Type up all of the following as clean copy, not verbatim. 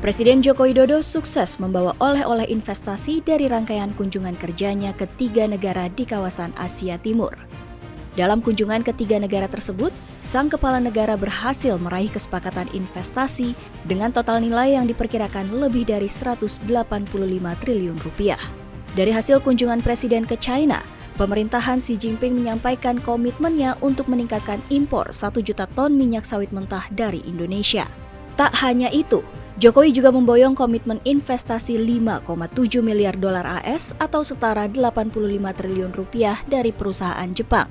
Presiden Joko Widodo sukses membawa oleh-oleh investasi dari rangkaian kunjungan kerjanya ke 3 negara di kawasan Asia Timur. Dalam kunjungan ke 3 negara tersebut, sang kepala negara berhasil meraih kesepakatan investasi dengan total nilai yang diperkirakan lebih dari 185 triliun rupiah. Dari hasil kunjungan Presiden ke China, pemerintahan Xi Jinping menyampaikan komitmennya untuk meningkatkan impor 1 juta ton minyak sawit mentah dari Indonesia. Tak hanya itu, Jokowi juga memboyong komitmen investasi 5,7 miliar dolar AS atau setara 85 triliun rupiah dari perusahaan Jepang.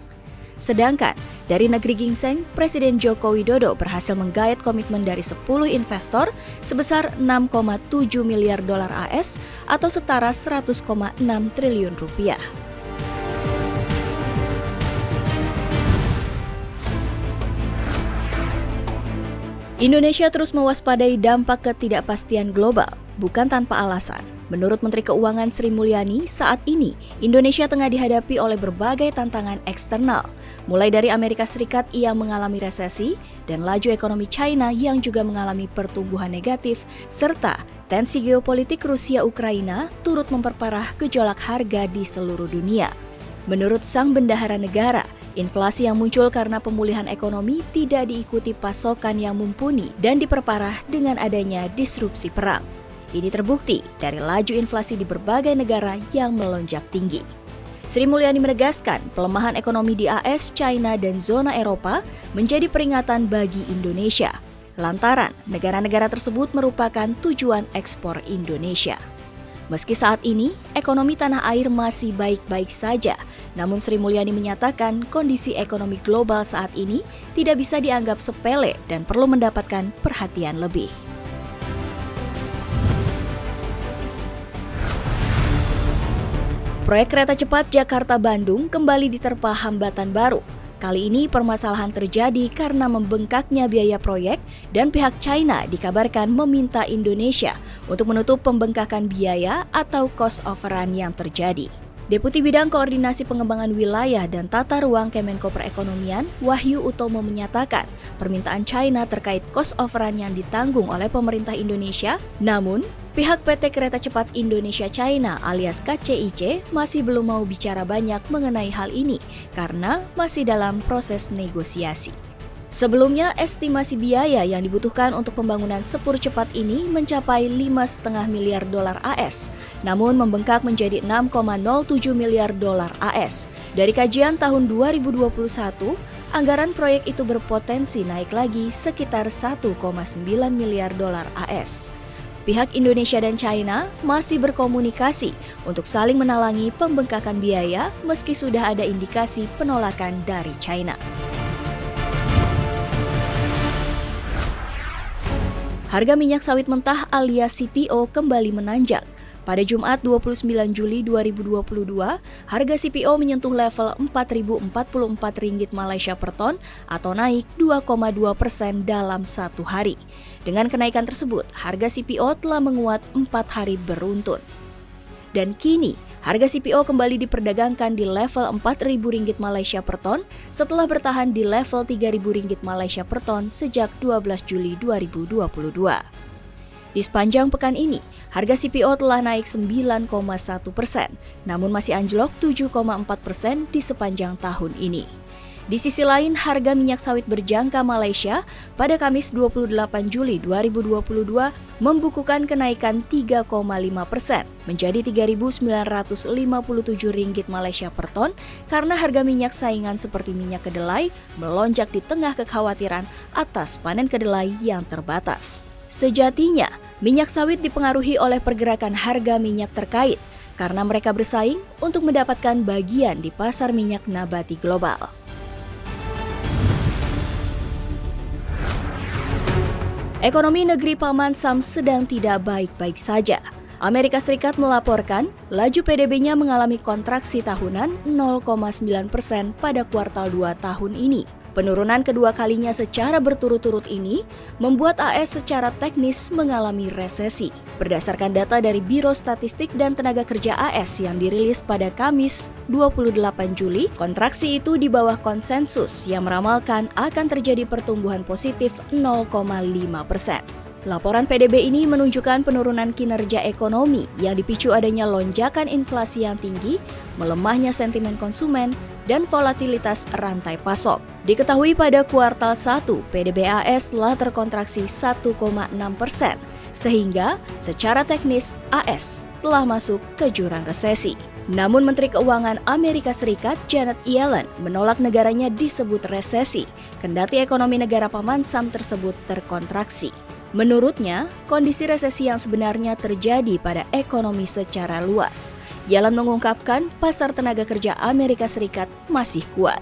Sedangkan dari negeri ginseng, Presiden Joko Widodo berhasil menggait komitmen dari 10 investor sebesar 6,7 miliar dolar AS atau setara 100,6 triliun rupiah. Indonesia terus mewaspadai dampak ketidakpastian global, bukan tanpa alasan. Menurut Menteri Keuangan Sri Mulyani, saat ini Indonesia tengah dihadapi oleh berbagai tantangan eksternal, mulai dari Amerika Serikat yang mengalami resesi dan laju ekonomi China yang juga mengalami pertumbuhan negatif, serta tensi geopolitik Rusia-Ukraina turut memperparah gejolak harga di seluruh dunia. Menurut sang bendahara negara, inflasi yang muncul karena pemulihan ekonomi tidak diikuti pasokan yang mumpuni dan diperparah dengan adanya disrupsi perang. Ini terbukti dari laju inflasi di berbagai negara yang melonjak tinggi. Sri Mulyani menegaskan pelemahan ekonomi di AS, China, dan zona Eropa menjadi peringatan bagi Indonesia, lantaran negara-negara tersebut merupakan tujuan ekspor Indonesia. Meski saat ini, ekonomi tanah air masih baik-baik saja, namun Sri Mulyani menyatakan kondisi ekonomi global saat ini tidak bisa dianggap sepele dan perlu mendapatkan perhatian lebih. Proyek kereta cepat Jakarta-Bandung kembali diterpa hambatan baru. Kali ini permasalahan terjadi karena membengkaknya biaya proyek dan pihak China dikabarkan meminta Indonesia untuk menutup pembengkakan biaya atau cost overrun yang terjadi. Deputi Bidang Koordinasi Pengembangan Wilayah dan Tata Ruang Kemenko Perekonomian, Wahyu Utomo menyatakan permintaan China terkait cost overrun yang ditanggung oleh pemerintah Indonesia, namun pihak PT Kereta Cepat Indonesia China alias KCIC masih belum mau bicara banyak mengenai hal ini karena masih dalam proses negosiasi. Sebelumnya, estimasi biaya yang dibutuhkan untuk pembangunan sepur cepat ini mencapai 5,5 miliar dolar AS, namun membengkak menjadi 6,07 miliar dolar AS. Dari kajian tahun 2021, anggaran proyek itu berpotensi naik lagi sekitar 1,9 miliar dolar AS. Pihak Indonesia dan China masih berkomunikasi untuk saling menalangi pembengkakan biaya meski sudah ada indikasi penolakan dari China. Harga minyak sawit mentah alias CPO kembali menanjak. Pada Jumat 29 Juli 2022, harga CPO menyentuh level Rp4.044 Malaysia per ton atau naik 2,2% dalam satu hari. Dengan kenaikan tersebut, harga CPO telah menguat 4 hari beruntun. Dan kini, harga CPO kembali diperdagangkan di level Rp4.000 Malaysia per ton setelah bertahan di level Rp3.000 Malaysia per ton sejak 12 Juli 2022. Di sepanjang pekan ini, harga CPO telah naik 9,1%, namun masih anjlok 7,4% di sepanjang tahun ini. Di sisi lain, harga minyak sawit berjangka Malaysia pada Kamis 28 Juli 2022 membukukan kenaikan 3,5% menjadi Rp3.957 Malaysia per ton karena harga minyak saingan seperti minyak kedelai melonjak di tengah kekhawatiran atas panen kedelai yang terbatas. Sejatinya, minyak sawit dipengaruhi oleh pergerakan harga minyak terkait karena mereka bersaing untuk mendapatkan bagian di pasar minyak nabati global. Ekonomi negeri Paman Sam sedang tidak baik-baik saja. Amerika Serikat melaporkan laju PDB-nya mengalami kontraksi tahunan 0,9% pada kuartal 2 tahun ini. Penurunan kedua kalinya secara berturut-turut ini membuat AS secara teknis mengalami resesi. Berdasarkan data dari Biro Statistik dan Tenaga Kerja AS yang dirilis pada Kamis 28 Juli, kontraksi itu di bawah konsensus yang meramalkan akan terjadi pertumbuhan positif 0,5%. Laporan PDB ini menunjukkan penurunan kinerja ekonomi yang dipicu adanya lonjakan inflasi yang tinggi, melemahnya sentimen konsumen, dan volatilitas rantai pasok. Diketahui pada kuartal 1, PDB AS telah terkontraksi 1,6%, sehingga secara teknis AS telah masuk ke jurang resesi. Namun Menteri Keuangan Amerika Serikat Janet Yellen menolak negaranya disebut resesi, kendati ekonomi negara pemansam tersebut terkontraksi. Menurutnya, kondisi resesi yang sebenarnya terjadi pada ekonomi secara luas. Yellen mengungkapkan pasar tenaga kerja Amerika Serikat masih kuat.